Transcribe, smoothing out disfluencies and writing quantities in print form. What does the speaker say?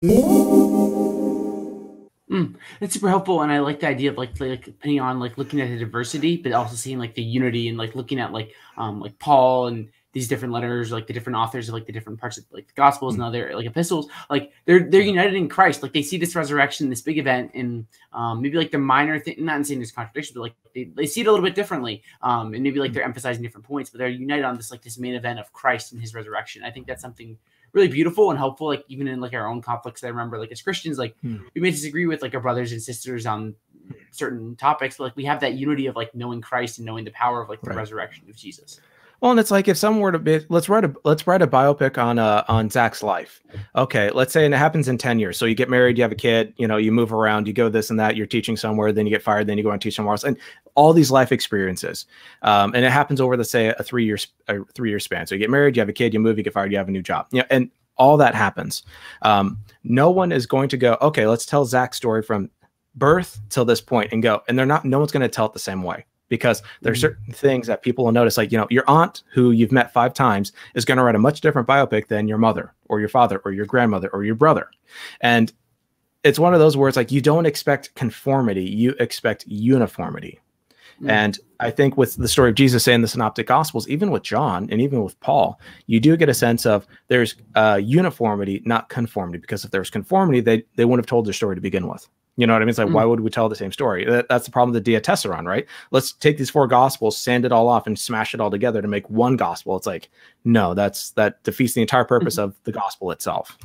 That's super helpful, and I like the idea of like depending on like looking at the diversity, but also seeing like the unity and like looking at like Paul and these different letters, like the different authors of like the different parts of like the Gospels and other like epistles, like they're united in Christ. Like they see this resurrection, this big event, and maybe like the minor thing. Not saying there's contradiction, but like they see it a little bit differently, and maybe like they're emphasizing different points, but they're united on this like this main event of Christ and His resurrection. I think that's something really beautiful and helpful, like even in like our own conflicts. I remember like as Christians, like we may disagree with like our brothers and sisters on certain topics, but like we have that unity of like knowing Christ and knowing the power of like the resurrection of Jesus. Well, and it's like if someone were to be, let's write a biopic on Zach's life. Okay, let's say, and it happens in 10 years. So you get married, you have a kid, you know, you move around, you go this and that, you're teaching somewhere, then you get fired, then you go and teach somewhere else, and all these life experiences. And it happens over, let's say, a 3-year span. So you get married, you have a kid, you move, you get fired, you have a new job. Yeah, and all that happens. No one is going to go, okay, let's tell Zach's story from birth till this point and go, and no one's going to tell it the same way. Because there's certain things that people will notice, like, you know, your aunt who you've met 5 times is going to write a much different biopic than your mother or your father or your grandmother or your brother. And it's one of those where it's like, you don't expect conformity, you expect uniformity. And I think with the story of Jesus in the Synoptic Gospels, even with John and even with Paul, you do get a sense of there's uniformity, not conformity, because if there's conformity, they wouldn't have told their story to begin with. You know what I mean? It's like, why would we tell the same story? That's the problem with the diatessaron, right? Let's take these 4 gospels, sand it all off, and smash it all together to make one gospel. It's like, no, that defeats the entire purpose of the gospel itself.